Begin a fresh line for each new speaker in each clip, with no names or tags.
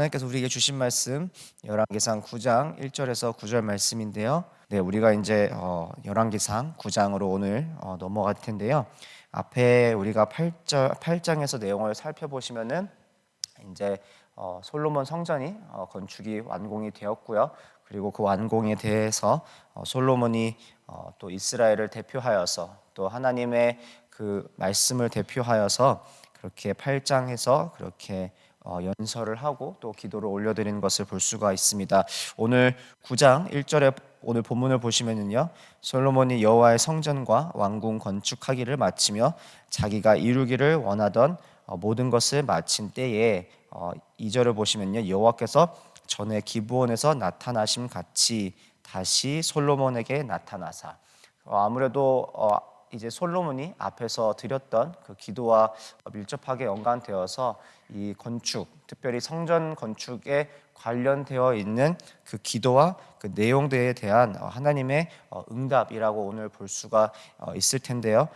하나님께서 우리에게 주신 말씀 열왕기상 9장 1절에서 9절 말씀인데요. 우리가 이제 열왕기상 9장으로 오늘 넘어갈 텐데요. 앞에 우리가 8장에서 내용을 살펴보시면은 이제 솔로몬 성전이 건축이 완공이 되었고요. 그리고 그 완공에 대해서 솔로몬이 또 이스라엘을 대표하여서 또 하나님의 그 말씀을 대표하여서 그렇게 8장에서 그렇게 연설을 하고 또 기도를 올려드리는 것을 볼 수가 있습니다. 오늘 9장 1절에 오늘 본문을 보시면은요, 솔로몬이 여호와의 성전과 왕궁 건축하기를 마치며 자기가 이루기를 원하던 모든 것을 마친 때에 2절을 보시면요, 여호와께서 전에 기브온에서 나타나심 같이 다시 솔로몬에게 나타나사. 아무래도 이제 솔로몬이 앞에서 드렸던 그 기도와 밀접하게 연관되어서 이 건축, 특별히 성전 건축에 관련되어 있는 그 기도와 그 내용들에 대한 하나님의 응답이라고 오늘 볼 수가 있을 텐데요.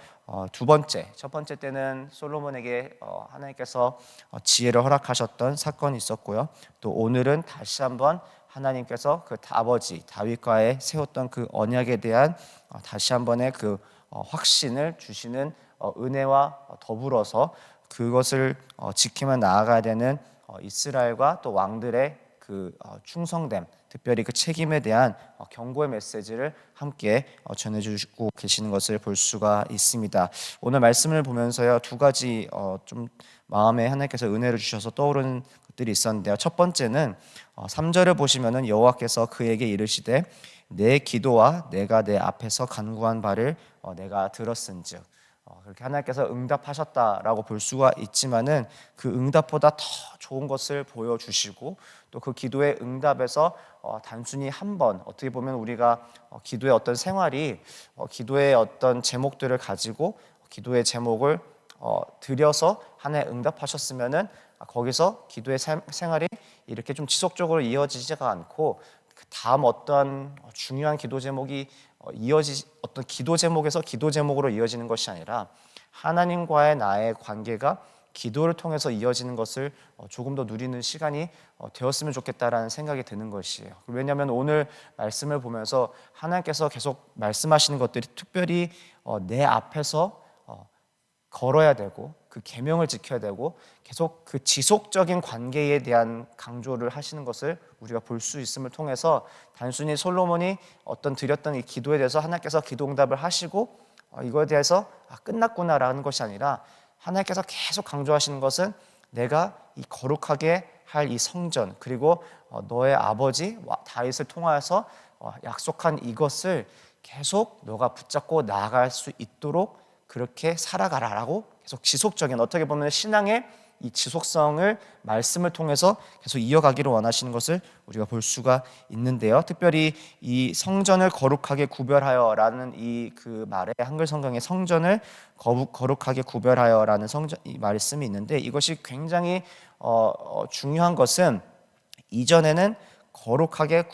첫 번째 때는 솔로몬에게 하나님께서 지혜를 허락하셨던 사건이 있었고요. 또 오늘은 다시 한번 하나님께서 그 아버지 다윗과의 세웠던 그 언약에 대한 다시 한번의 그 확신을 주시는 은혜와 더불어서 그것을 지키며 나아가야 되는 이스라엘과 또 왕들의 그 충성됨, 특별히 그 책임에 대한 경고의 메시지를 함께 전해주고 계시는 것을 볼 수가 있습니다. 오늘 말씀을 보면서요, 두 가지 좀 마음에 하나님께서 은혜를 주셔서 떠오르는 것들이 있었는데요. 첫 번째는 3절을 보시면은 여호와께서 그에게 이르시되 내 기도와 내가 내 앞에서 간구한 바를 내가 들었은즉, 그렇게 하나님께서 응답하셨다라고 볼 수가 있지만은 그 응답보다 더 좋은 것을 보여주시고 또 그 기도의 응답에서 단순히 한 번, 어떻게 보면 우리가 기도의 어떤 생활이 기도의 어떤 제목들을 가지고 기도의 제목을 드려서 하나님 응답하셨으면은 거기서 기도의 생활이 이렇게 좀 지속적으로 이어지지가 않고 그 다음 어떤 중요한 기도 제목이 어떤 기도 제목에서 기도 제목으로 이어지는 것이 아니라 하나님과의 나의 관계가 기도를 통해서 이어지는 것을 조금 더 누리는 시간이 되었으면 좋겠다라는 생각이 드는 것이에요. 왜냐하면 오늘 말씀을 보면서 하나님께서 계속 말씀하시는 것들이 특별히 내 앞에서 걸어야 되고 그 계명을 지켜야 되고 계속 그 지속적인 관계에 대한 강조를 하시는 것을 우리가 볼 수 있음을 통해서 단순히 솔로몬이 드렸던 이 기도에 대해서 하나님께서 기도 응답을 하시고 이거에 대해서 끝났구나라는 것이 아니라 하나님께서 계속 강조하시는 것은 내가 이 거룩하게 할 이 성전, 그리고 너의 아버지 다윗을 통하여서 약속한 이것을 계속 너가 붙잡고 나아갈 수 있도록 그렇게 살아가라라고 계속 지속적인, 어떻게 보면 신앙의 이 지속성을 말씀을 통해서 계속 이어가기를 원하시는 것을 우리가 볼 수가 있는데요. 특별히 이 성전을 거룩하게 구별하여라는 이 그 말에 한글 성경에 성전을 거룩하게 구별하여라는 이 말씀이 있는데, 이것이 굉장히 중요한 것은 이전에는 거룩하게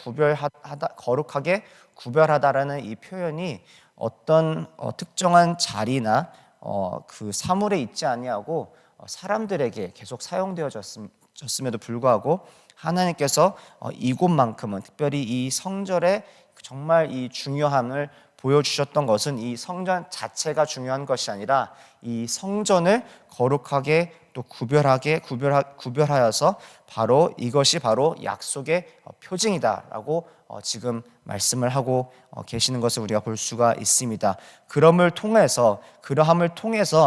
구별하다라는 이 표현이 어떤 특정한 자리나 그 사물에 있지 아니하고 사람들에게 계속 사용되어졌음에도 불구하고 하나님께서 이곳만큼은 특별히 이 성전의 정말 이 중요함을 보여주셨던 것은 이 성전 자체가 중요한 것이 아니라 이 성전을 거룩하게 또 구별하여서 바로 이것이 바로 약속의 표징이다라고 지금 말씀을 하고 계시는 것을 우리가 볼 수가 있습니다. 그러함을 통해서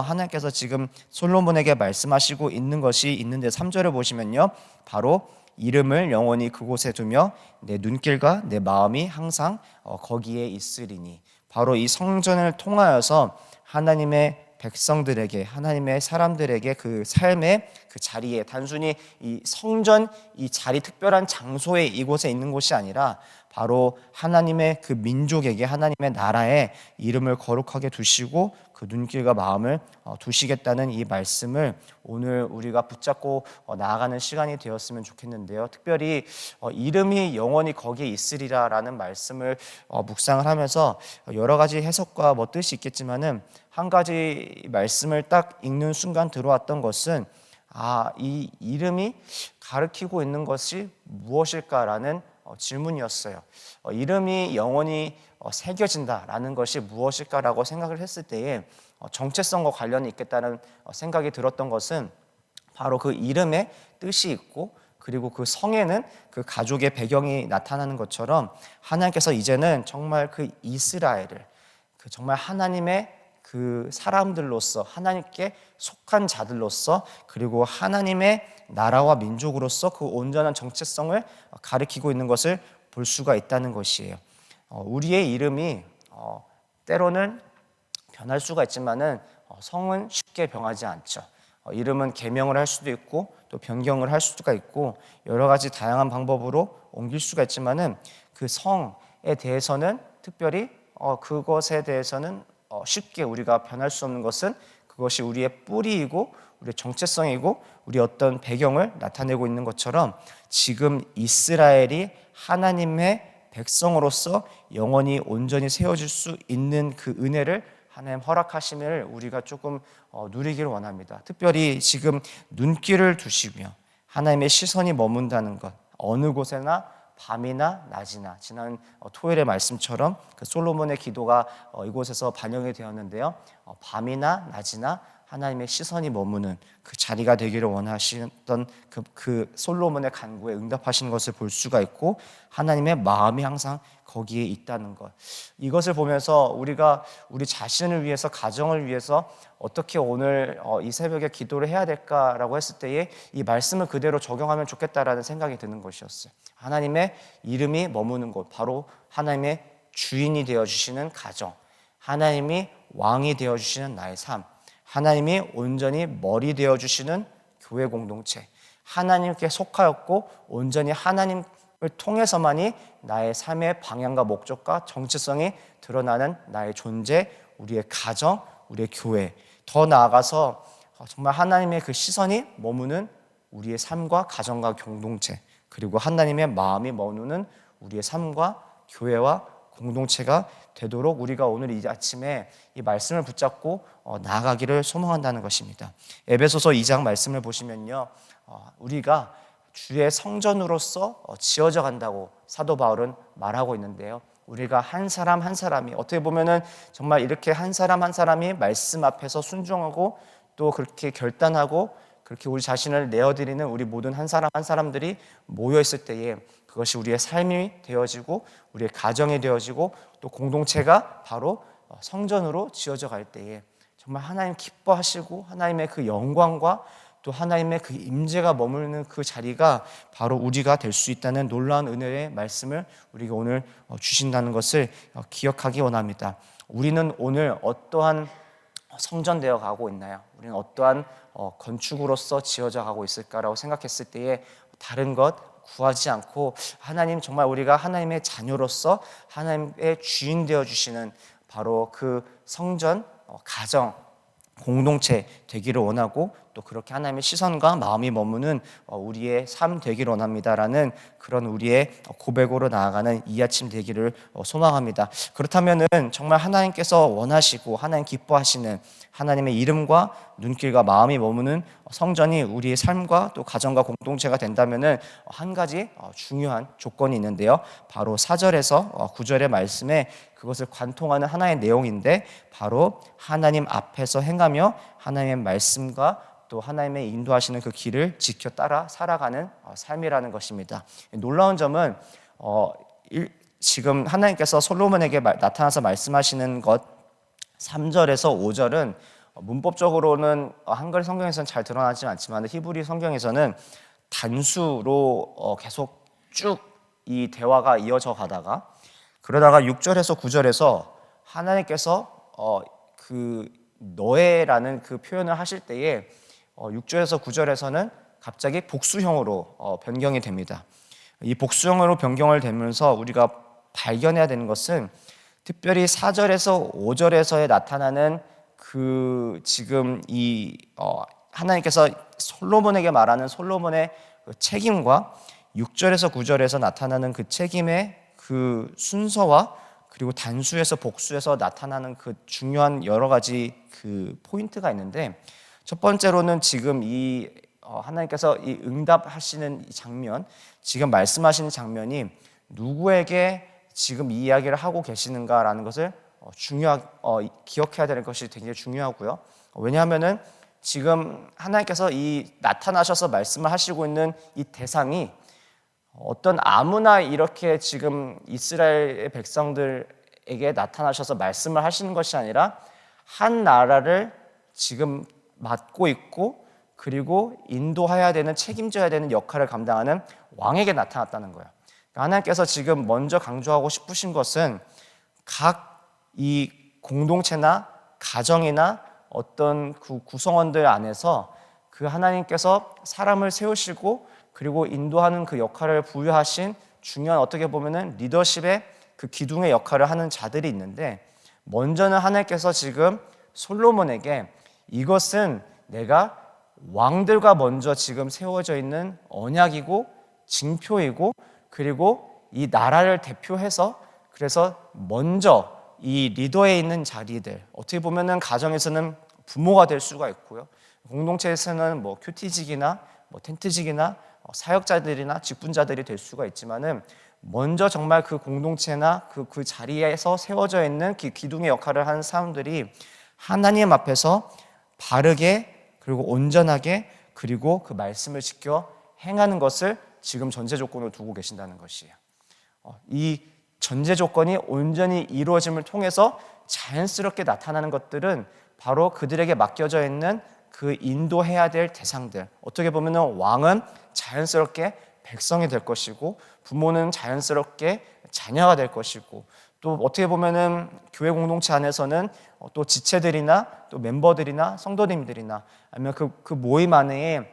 하나님께서 지금 솔로몬에게 말씀하시고 있는 것이 있는데 3절을 보시면요, 바로 이름을 영원히 그곳에 두며 내 눈길과 내 마음이 항상 거기에 있으리니, 바로 이 성전을 통하여서 하나님의 백성들에게, 하나님의 사람들에게 그 삶의 그 자리에, 단순히 이 성전 이 자리 특별한 장소에 이곳에 있는 곳이 아니라 바로 하나님의 그 민족에게, 하나님의 나라에 이름을 거룩하게 두시고 그 눈길과 마음을 두시겠다는 이 말씀을 오늘 우리가 붙잡고 나아가는 시간이 되었으면 좋겠는데요. 특별히 이름이 영원히 거기에 있으리라라는 말씀을 묵상을 하면서 여러 가지 해석과 뜻이 있겠지만은 한 가지 말씀을 딱 읽는 순간 들어왔던 것은 이 이름이 가리키고 있는 것이 무엇일까라는 질문이었어요. 이름이 영원히 새겨진다라는 것이 무엇일까라고 생각을 했을 때에 정체성과 관련이 있겠다는 생각이 들었던 것은 바로 그 이름에 뜻이 있고 그리고 그 성에는 그 가족의 배경이 나타나는 것처럼 하나님께서 이제는 정말 그 이스라엘을 정말 하나님의 그 사람들로서 하나님께 속한 자들로서 그리고 하나님의 나라와 민족으로서 그 온전한 정체성을 가리키고 있는 것을 볼 수가 있다는 것이에요. 우리의 이름이 때로는 변할 수가 있지만은 성은 쉽게 변하지 않죠. 이름은 개명을 할 수도 있고 또 변경을 할 수가 있고 여러 가지 다양한 방법으로 옮길 수가 있지만은 그 성에 대해서는 특별히 그것에 대해서는 쉽게 우리가 변할 수 없는 것은 그것이 우리의 뿌리이고 우리의 정체성이고 우리의 어떤 배경을 나타내고 있는 것처럼 지금 이스라엘이 하나님의 백성으로서 영원히 온전히 세워질 수 있는 그 은혜를 하나님 허락하심을 우리가 조금 누리기를 원합니다. 특별히 지금 눈길을 두시며 하나님의 시선이 머문다는 것, 어느 곳에나 밤이나 낮이나 지난 토요일의 말씀처럼 그 솔로몬의 기도가 이곳에서 반영이 되었는데요. 밤이나 낮이나 하나님의 시선이 머무는 그 자리가 되기를 원하시던 그 솔로몬의 간구에 응답하시는 것을 볼 수가 있고 하나님의 마음이 항상 거기에 있다는 것. 이것을 보면서 우리가 우리 자신을 위해서 가정을 위해서 어떻게 오늘 이 새벽에 기도를 해야 될까라고 했을 때에 이 말씀을 그대로 적용하면 좋겠다라는 생각이 드는 것이었어요. 하나님의 이름이 머무는 곳, 바로 하나님의 주인이 되어주시는 가정, 하나님이 왕이 되어주시는 나의 삶, 하나님이 온전히 머리 되어주시는 교회 공동체, 하나님께 속하였고 온전히 하나님을 통해서만이 나의 삶의 방향과 목적과 정체성이 드러나는 나의 존재, 우리의 가정, 우리의 교회, 더 나아가서 정말 하나님의 그 시선이 머무는 우리의 삶과 가정과 공동체, 그리고 하나님의 마음이 머무는 우리의 삶과 교회와 공동체가 되도록 우리가 오늘 이 아침에 이 말씀을 붙잡고 나아가기를 소망한다는 것입니다. 에베소서 2장 말씀을 보시면요, 우리가 주의 성전으로서 지어져 간다고 사도 바울은 말하고 있는데요. 우리가 한 사람 한 사람이 어떻게 보면은 정말 이렇게 한 사람 한 사람이 말씀 앞에서 순종하고 또 그렇게 결단하고 그렇게 우리 자신을 내어드리는 우리 모든 한 사람 한 사람들이 모여 있을 때에 그것이 우리의 삶이 되어지고 우리의 가정이 되어지고 또 공동체가 바로 성전으로 지어져 갈 때에 정말 하나님 기뻐하시고 하나님의 그 영광과 또 하나님의 그 임재가 머무르는 그 자리가 바로 우리가 될 수 있다는 놀라운 은혜의 말씀을 우리가 오늘 주신다는 것을 기억하기 원합니다. 우리는 오늘 어떠한 성전되어 가고 있나요? 우리는 어떠한 건축으로서 지어져 가고 있을까라고 생각했을 때에 다른 것 구하지 않고 하나님 정말 우리가 하나님의 자녀로서 하나님의 주인 되어 주시는 바로 그 성전, 가정, 공동체 되기를 원하고 또 그렇게 하나님의 시선과 마음이 머무는 우리의 삶 되기를 원합니다라는 그런 우리의 고백으로 나아가는 이 아침 되기를 소망합니다. 그렇다면은 정말 하나님께서 원하시고 하나님 기뻐하시는 하나님의 이름과 눈길과 마음이 머무는 성전이 우리의 삶과 또 가정과 공동체가 된다면은 한 가지 중요한 조건이 있는데요. 바로 4절에서 9절의 말씀에 그것을 관통하는 하나의 내용인데 바로 하나님 앞에서 행하며 하나님의 말씀과 또 하나님의 인도하시는 그 길을 지켜 따라 살아가는 삶이라는 것입니다. 놀라운 점은 지금 하나님께서 솔로몬에게 나타나서 말씀하시는 것 3절에서 5절은 문법적으로는 한글 성경에서는 잘 드러나지 않지만 히브리 성경에서는 단수로 계속 쭉 이 대화가 이어져 가다가 그러다가 6절에서 9절에서 하나님께서 그 너의라는 그 표현을 하실 때에 6절에서 9절에서는 갑자기 복수형으로 변경이 됩니다. 이 복수형으로 변경을 되면서 우리가 발견해야 되는 것은 특별히 4절에서 5절에서에 나타나는 그 지금 이 하나님께서 솔로몬에게 말하는 솔로몬의 그 책임과 6절에서 9절에서 나타나는 그 책임의 그 순서와 그리고 단수에서 복수에서 나타나는 그 중요한 여러 가지 그 포인트가 있는데 첫 번째로는 지금 이 하나님께서 이 응답하시는 이 장면, 지금 말씀하시는 장면이 누구에게 지금 이 이야기를 하고 계시는가라는 것을 기억해야 되는 것이 굉장히 중요하고요. 왜냐하면은 지금 하나님께서 이 나타나셔서 말씀을 하시고 있는 이 대상이 어떤 아무나 이렇게 지금 이스라엘 백성들에게 나타나셔서 말씀을 하시는 것이 아니라 한 나라를 지금 맡고 있고 그리고 인도해야 되는, 책임져야 되는 역할을 감당하는 왕에게 나타났다는 거예요. 하나님께서 지금 먼저 강조하고 싶으신 것은 각 이 공동체나 가정이나 어떤 그 구성원들 안에서 그 하나님께서 사람을 세우시고 그리고 인도하는 그 역할을 부여하신 중요한, 어떻게 보면은 리더십의 그 기둥의 역할을 하는 자들이 있는데, 먼저는 하나님께서 지금 솔로몬에게 이것은 내가 왕들과 먼저 지금 세워져 있는 언약이고 징표이고 그리고 이 나라를 대표해서, 그래서 먼저 이 리더에 있는 자리들, 어떻게 보면은 가정에서는 부모가 될 수가 있고요, 공동체에서는 뭐 큐티직이나 뭐 텐트직이나 사역자들이나 직분자들이 될 수가 있지만은, 먼저 정말 그 공동체나 그 자리에서 세워져 있는 기둥의 역할을 하는 사람들이 하나님 앞에서 바르게 그리고 온전하게 그리고 그 말씀을 지켜 행하는 것을 지금 전제 조건으로 두고 계신다는 것이에요. 이 전제 조건이 온전히 이루어짐을 통해서 자연스럽게 나타나는 것들은 바로 그들에게 맡겨져 있는 그 인도해야 될 대상들, 어떻게 보면 왕은 자연스럽게 백성이 될 것이고 부모는 자연스럽게 자녀가 될 것이고, 또 어떻게 보면은 교회 공동체 안에서는 또 지체들이나 또 멤버들이나 성도님들이나 아니면 그 모임 안에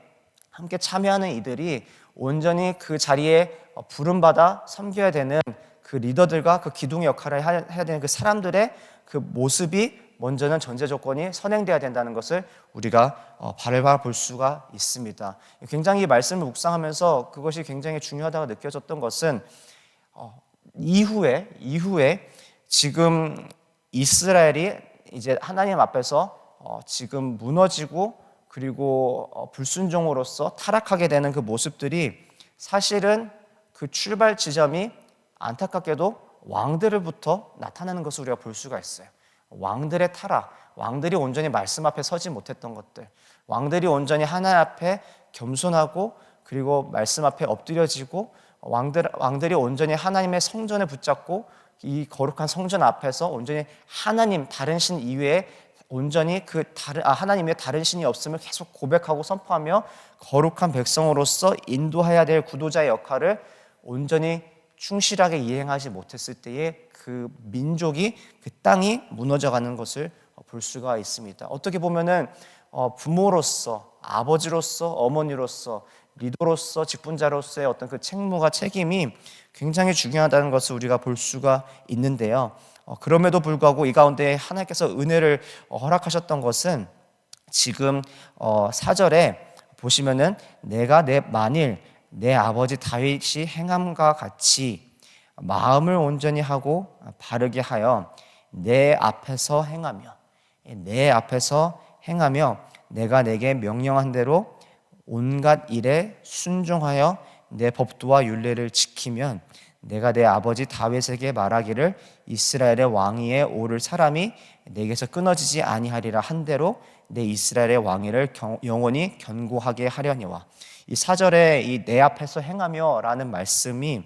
함께 참여하는 이들이 온전히 그 자리에 부름받아 섬겨야 되는 그 리더들과 그 기둥의 역할을 해야 되는 그 사람들의 그 모습이 먼저는 전제 조건이 선행돼야 된다는 것을 우리가 바라볼 수가 있습니다. 굉장히 이 말씀을 묵상하면서 그것이 굉장히 중요하다고 느껴졌던 것은 이후에 지금 이스라엘이 이제 하나님 앞에서 지금 무너지고 그리고 불순종으로서 타락하게 되는 그 모습들이, 사실은 그 출발 지점이 안타깝게도 왕들로부터 나타나는 것을 우리가 볼 수가 있어요. 왕들의 타락, 왕들이 온전히 말씀 앞에 서지 못했던 것들, 왕들이 온전히 하나님 앞에 겸손하고 그리고 말씀 앞에 엎드려지고, 왕들이 온전히 하나님의 성전을 붙잡고 이 거룩한 성전 앞에서 온전히 하나님, 다른 신 이외에 온전히 하나님의 다른 신이 없음을 계속 고백하고 선포하며 거룩한 백성으로서 인도해야 될 구도자의 역할을 온전히 충실하게 이행하지 못했을 때에 그 민족이, 그 땅이 무너져가는 것을 볼 수가 있습니다. 어떻게 보면은 부모로서, 아버지로서, 어머니로서, 리더로서, 직분자로서의 어떤 그 책무가, 책임이 굉장히 중요하다는 것을 우리가 볼 수가 있는데요. 그럼에도 불구하고 이 가운데 하나님께서 은혜를 허락하셨던 것은 지금 4절에 보시면은 내가 만일 내 아버지 다윗이 행함과 같이 마음을 온전히 하고 바르게 하여 내 앞에서 행하며 내가 내게 명령한 대로 온갖 일에 순종하여 내 법도와 율례를 지키면 내가 내 아버지 다윗에게 말하기를 이스라엘의 왕위에 오를 사람이 내게서 끊어지지 아니하리라 한 대로 내 이스라엘의 왕위를 영원히 견고하게 하려니와. 이 4절에 이 내 앞에서 행하며 라는 말씀이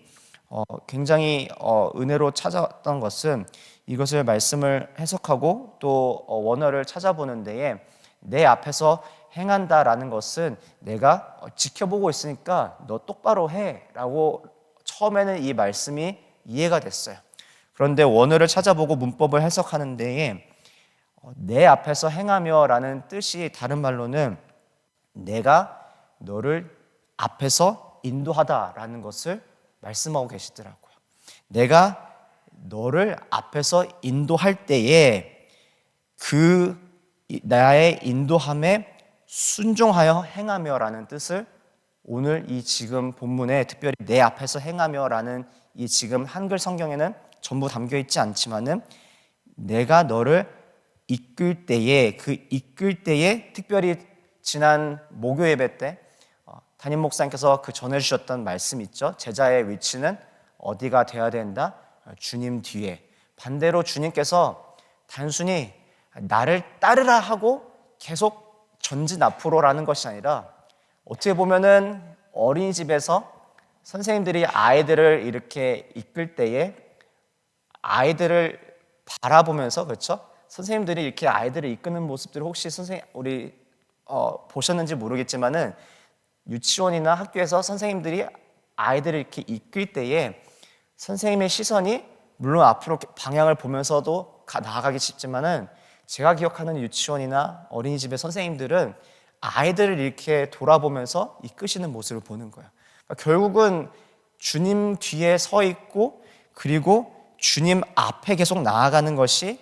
굉장히 은혜로 찾아왔던 것은, 이것을 말씀을 해석하고 또 원어를 찾아보는 데에 내 앞에서 행한다라는 것은 내가 지켜보고 있으니까 너 똑바로 해 라고 처음에는 이 말씀이 이해가 됐어요. 그런데 원어를 찾아보고 문법을 해석하는 데에 내 앞에서 행하며 라는 뜻이 다른 말로는 내가 너를 앞에서 인도하다라는 것을 말씀하고 계시더라고요. 내가 너를 앞에서 인도할 때에 그 나의 인도함에 순종하여 행하며라는 뜻을 오늘 이 지금 본문에 특별히 내 앞에서 행하며라는 이 지금 한글 성경에는 전부 담겨 있지 않지만은 내가 너를 이끌 때에, 그 이끌 때에 특별히 지난 목요 예배 때 담임 목사님께서 그 전해주셨던 말씀 있죠. 제자의 위치는 어디가 되어야 된다? 주님 뒤에. 반대로 주님께서 단순히 나를 따르라 하고 계속 전진 앞으로라는 것이 아니라, 어떻게 보면은 어린이집에서 선생님들이 아이들을 이렇게 이끌 때에 아이들을 바라보면서, 그렇죠? 선생님들이 이렇게 아이들을 이끄는 모습들을 혹시 우리 보셨는지 모르겠지만은, 유치원이나 학교에서 선생님들이 아이들을 이렇게 이끌 때에 선생님의 시선이 물론 앞으로 방향을 보면서도 나아가기 쉽지만은, 제가 기억하는 유치원이나 어린이집의 선생님들은 아이들을 이렇게 돌아보면서 이끄시는 모습을 보는 거예요. 그러니까 결국은 주님 뒤에 서 있고, 그리고 주님 앞에 계속 나아가는 것이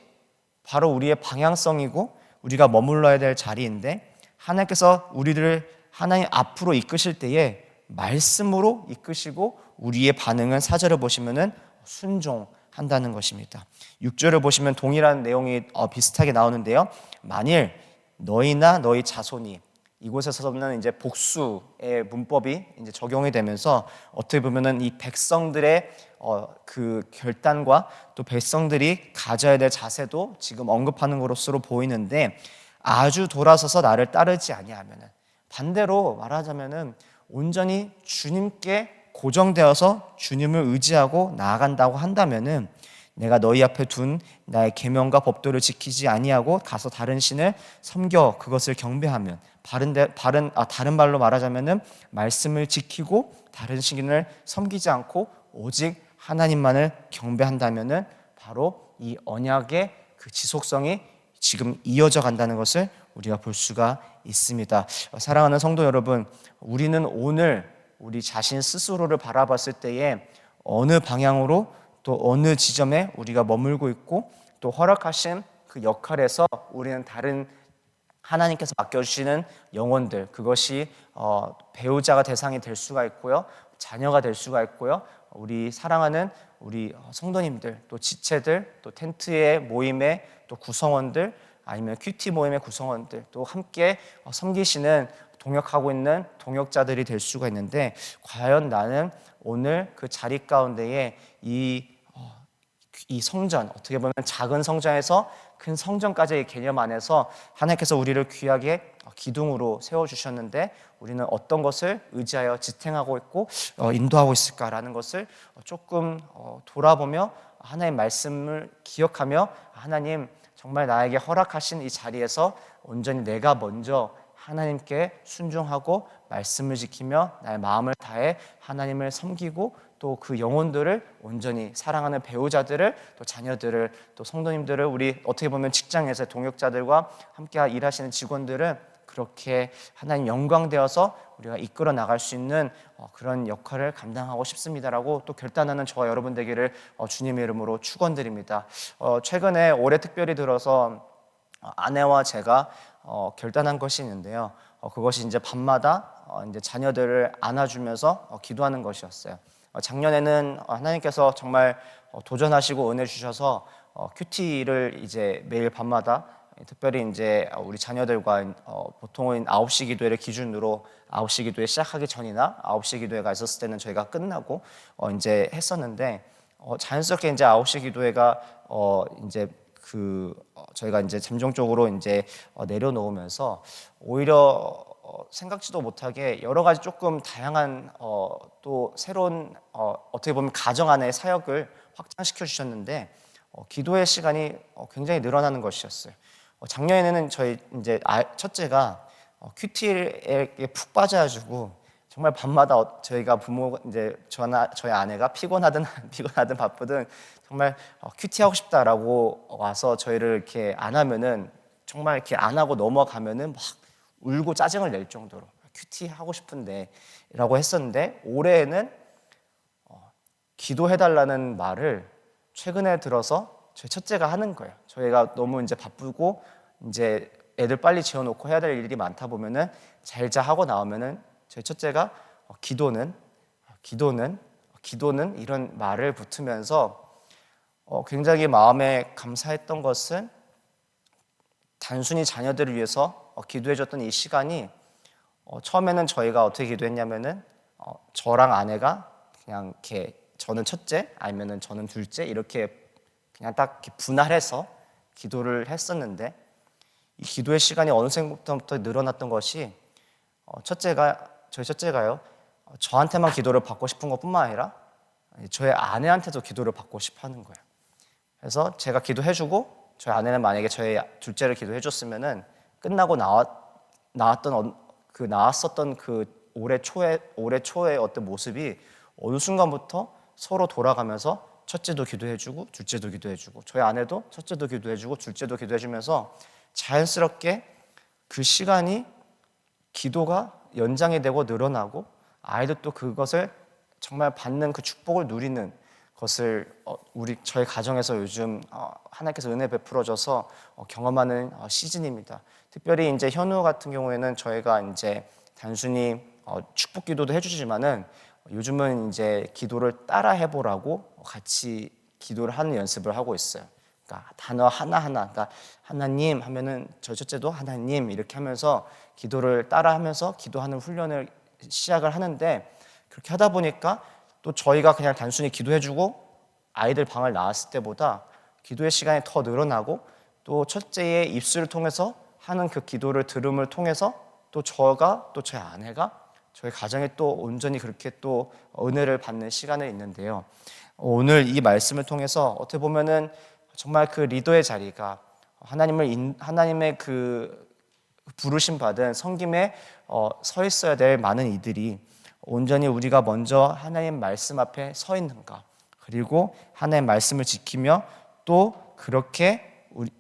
바로 우리의 방향성이고 우리가 머물러야 될 자리인데, 하나님께서 우리를 하나님 앞으로 이끄실 때에 말씀으로 이끄시고, 우리의 반응은 4절을 보시면은 순종한다는 것입니다. 6절을 보시면 동일한 내용이 비슷하게 나오는데요. 만일 너희나 너희 자손이, 이곳에서는 이제 복수의 문법이 이제 적용이 되면서 어떻게 보면은 이 백성들의 그 결단과 또 백성들이 가져야 될 자세도 지금 언급하는 것으로 보이는데, 아주 돌아서서 나를 따르지 아니하면은, 반대로 말하자면은 온전히 주님께 고정되어서 주님을 의지하고 나아간다고 한다면은, 내가 너희 앞에 둔 나의 계명과 법도를 지키지 아니하고 가서 다른 신을 섬겨 그것을 경배하면, 다른 말로 말하자면은 말씀을 지키고 다른 신을 섬기지 않고 오직 하나님만을 경배한다면은, 바로 이 언약의 그 지속성이 지금 이어져 간다는 것을 우리가 볼 수가 있습니다. 사랑하는 성도 여러분, 우리는 오늘 우리 자신 스스로를 바라봤을 때에 어느 방향으로 또 어느 지점에 우리가 머물고 있고, 또 허락하신 그 역할에서 우리는 다른 하나님께서 맡겨주시는 영혼들, 그것이 배우자가 대상이 될 수가 있고요, 자녀가 될 수가 있고요, 우리 사랑하는 우리 성도님들, 또 지체들, 또 텐트의 모임의 또 구성원들, 아니면 큐티 모임의 구성원들, 또 함께 섬기시는 동역하고 있는 동역자들이 될 수가 있는데, 과연 나는 오늘 그 자리 가운데에 이 성전, 어떻게 보면 작은 성전에서 큰 성전까지의 개념 안에서 하나님께서 우리를 귀하게 기둥으로 세워주셨는데, 우리는 어떤 것을 의지하여 지탱하고 있고 인도하고 있을까라는 것을 조금 돌아보며 하나님의 말씀을 기억하며, 하나님 정말 나에게 허락하신 이 자리에서 온전히 내가 먼저 하나님께 순종하고 말씀을 지키며 나의 마음을 다해 하나님을 섬기고, 또 그 영혼들을 온전히 사랑하는 배우자들을, 또 자녀들을, 또 성도님들을, 우리 어떻게 보면 직장에서 동역자들과 함께 일하시는 직원들은 그렇게 하나님 영광되어서 우리가 이끌어 나갈 수 있는 그런 역할을 감당하고 싶습니다라고 또 결단하는 저와 여러분 되기를 주님의 이름으로 축원드립니다. 최근에 올해 특별히 들어서 아내와 제가 결단한 것이 있는데요. 그것이 이제 밤마다 이제 자녀들을 안아주면서 기도하는 것이었어요. 작년에는 하나님께서 정말 도전하시고 은혜 주셔서 큐티를 이제 매일 밤마다, 특별히 이제 우리 자녀들과 보통은 9시 기도회를 기준으로 9시 기도회 시작하기 전이나 9시 기도회가 있었을 때는 저희가 끝나고 이제 했었는데, 자연스럽게 이제 9시 기도회가 이제 저희가 이제 잠정적으로 이제 내려놓으면서 오히려 생각지도 못하게 여러 가지 조금 다양한 또 새로운 어떻게 보면 가정 안의 사역을 확장시켜 주셨는데, 기도의 시간이 굉장히 늘어나는 것이었어요. 작년에는 저희 이제 첫째가 큐티에 푹 빠져가지고 정말 밤마다 저희가 부모 이제 저희 아내가 피곤하든 바쁘든 정말 큐티 하고 싶다라고 와서 저희를 이렇게 안 하면은, 정말 이렇게 안 하고 넘어가면은 막 울고 짜증을 낼 정도로 큐티 하고 싶은데라고 했었는데, 올해에는 기도해달라는 말을 최근에 들어서 저희 첫째가 하는 거예요. 저희가 너무 이제 바쁘고 이제 애들 빨리 재워놓고 해야 될 일이 많다 보면은 잘 자 하고 나오면은 저희 첫째가 기도는 이런 말을 붙으면서 굉장히 마음에 감사했던 것은, 단순히 자녀들을 위해서 기도해줬던 이 시간이 처음에는 저희가 어떻게 기도했냐면은 저랑 아내가 그냥 이렇게 저는 첫째 아니면은 저는 둘째 이렇게 그냥 딱 이렇게 분할해서 기도를 했었는데 이 기도의 시간이 어느새부터 늘어났던 것이 저희 첫째가요 저한테만 기도를 받고 싶은 것뿐만 아니라 저희 아내한테도 기도를 받고 싶어하는 거예요. 그래서 제가 기도해주고 저희 아내는 만약에 저희 둘째를 기도해줬으면은 끝나고 나왔었던 그 올해 초의 어떤 모습이 어느 순간부터 서로 돌아가면서 첫째도 기도해주고 둘째도 기도해주고 저희 아내도 첫째도 기도해주고 둘째도 기도해주면서 자연스럽게 그 시간이 기도가 연장이 되고 늘어나고 아이들도 그것을 정말 받는 그 축복을 누리는 것을 저희 가정에서 요즘 하나님께서 은혜 베풀어줘서 경험하는 시즌입니다. 특별히 이제 현우 같은 경우에는 저희가 이제 단순히 축복 기도도 해주시지만은 요즘은 이제 기도를 따라 해보라고 같이 기도를 하는 연습을 하고 있어요. 그러니까 단어 하나하나, 그러니까 하나님 하면은 저희 첫째도 하나님 이렇게 하면서 기도를 따라하면서 기도하는 훈련을 시작을 하는데 그렇게 하다 보니까 또 저희가 그냥 단순히 기도해주고 아이들 방을 나왔을 때보다 기도의 시간이 더 늘어나고 또 첫째의 입술을 통해서 하는 그 기도를 들음을 통해서 또 저가 또 저희 아내가 저희 가정에 또 온전히 그렇게 또 은혜를 받는 시간이 있는데요. 오늘 이 말씀을 통해서 어떻게 보면은 정말 그 리더의 자리가 하나님의 그 부르심 받은 섬김에 서 있어야 될 많은 이들이 온전히 우리가 먼저 하나님 말씀 앞에 서 있는가, 그리고 하나님 말씀을 지키며 또 그렇게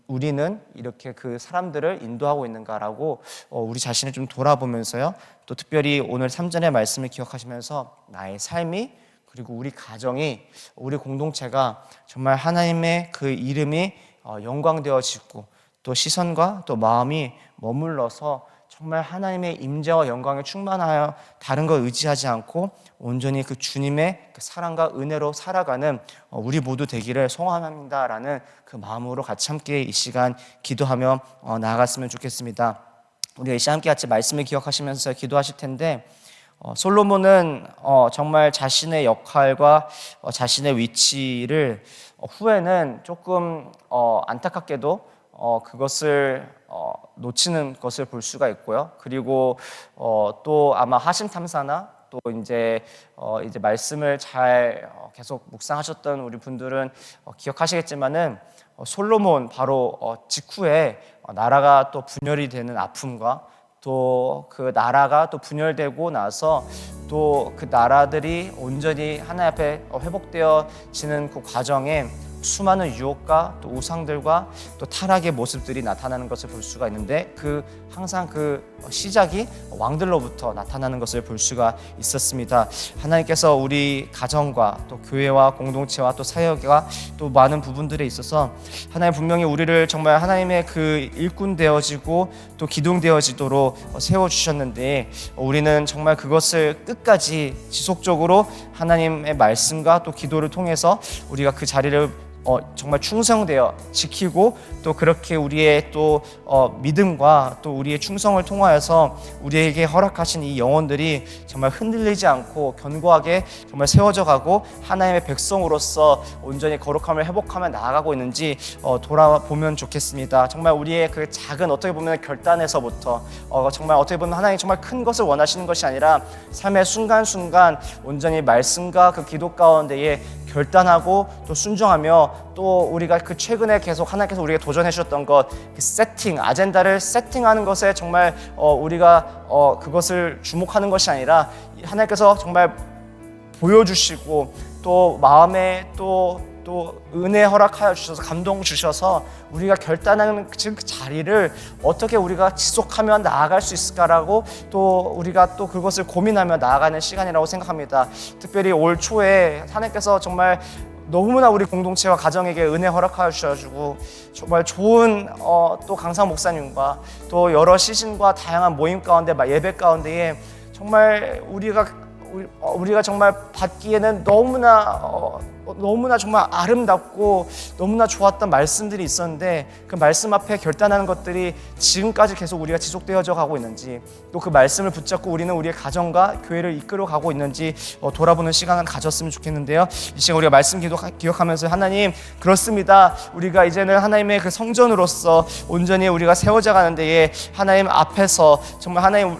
우리는 이렇게 그 사람들을 인도하고 있는가라고 우리 자신을 좀 돌아보면서요, 또 특별히 오늘 3절의 말씀을 기억하시면서 나의 삶이 그리고 우리 가정이 우리 공동체가 정말 하나님의 그 이름이 영광되어지고 또 시선과 또 마음이 머물러서 정말 하나님의 임재와 영광에 충만하여 다른 걸 의지하지 않고 온전히 그 주님의 그 사랑과 은혜로 살아가는 우리 모두 되기를 소원합니다라는 그 마음으로 같이 함께 이 시간 기도하며 나아갔으면 좋겠습니다. 우리가 이 시간 함께 같이 말씀을 기억하시면서 기도하실 텐데 솔로몬은 정말 자신의 역할과 자신의 위치를 후에는 조금 안타깝게도 그것을 놓치는 것을 볼 수가 있고요. 그리고 또 아마 하심탐사나 또 이제 말씀을 잘 계속 묵상하셨던 우리 분들은 기억하시겠지만은 솔로몬 바로 직후에 나라가 또 분열이 되는 아픔과 또 그 나라가 또 분열되고 나서 또 그 나라들이 온전히 하나님 앞에 회복되어지는 그 과정에 수많은 유혹과 또 우상들과 또 타락의 모습들이 나타나는 것을 볼 수가 있는데 항상 그 시작이 왕들로부터 나타나는 것을 볼 수가 있었습니다. 하나님께서 우리 가정과 또 교회와 공동체와 또 사역과 또 많은 부분들에 있어서 하나님 분명히 우리를 정말 하나님의 그 일꾼 되어지고 또 기둥 되어지도록 세워주셨는데 우리는 정말 그것을 끝까지 지속적으로 하나님의 말씀과 또 기도를 통해서 우리가 그 자리를 정말 충성되어 지키고 또 그렇게 우리의 또 믿음과 또 우리의 충성을 통하여서 우리에게 허락하신 이 영혼들이 정말 흔들리지 않고 견고하게 정말 세워져 가고 하나님의 백성으로서 온전히 거룩함을 회복하며 나아가고 있는지 돌아보면 좋겠습니다. 정말 우리의 그 작은 어떻게 보면 결단에서부터 정말 어떻게 보면 하나님이 정말 큰 것을 원하시는 것이 아니라 삶의 순간순간 온전히 말씀과 그 기도 가운데에 결단하고 또 순종하며 또 우리가 그 최근에 계속 하나님께서 우리에게 도전해 주셨던 것, 그 세팅, 아젠다를 세팅하는 것에 정말 우리가 그것을 주목하는 것이 아니라 하나님께서 정말 보여주시고 또 마음에 또 은혜 허락하여 주셔서 감동 주셔서 우리가 결단하는 그 자리를 어떻게 우리가 지속하며 나아갈 수 있을까라고 또 우리가 또 그것을 고민하며 나아가는 시간이라고 생각합니다. 특별히 올 초에 하나님께서 정말 너무나 우리 공동체와 가정에게 은혜 허락하여 주셔가지고 정말 좋은 또 강상 목사님과 또 여러 시즌과 다양한 모임 가운데 예배 가운데에 정말 우리가 정말 받기에는 너무나 너무나 정말 아름답고 너무나 좋았던 말씀들이 있었는데 그 말씀 앞에 결단하는 것들이 지금까지 계속 우리가 지속되어져 가고 있는지, 또 그 말씀을 붙잡고 우리는 우리의 가정과 교회를 이끌어 가고 있는지 돌아보는 시간을 가졌으면 좋겠는데요. 이 시간 우리가 말씀 기억하면서 하나님, 그렇습니다. 우리가 이제는 하나님의 그 성전으로서 온전히 우리가 세워져 가는 데에 하나님 앞에서 정말 하나님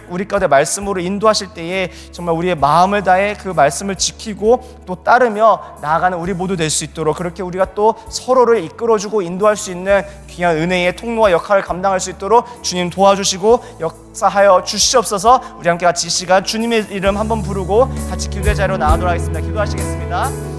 우리 가운데 말씀으로 인도하실 때에 정말 우리의 마음을 다해 그 말씀을 지키고 또 따르며 나아가는 우리 모두 될 수 있도록, 그렇게 우리가 또 서로를 이끌어주고 인도할 수 있는 귀한 은혜의 통로와 역할을 감당할 수 있도록 주님 도와주시고 역사하여 주시옵소서. 우리 함께 같이 이 시간 주님의 이름 한번 부르고 같이 기도의 자리로 나가도록 하겠습니다. 기도하시겠습니다.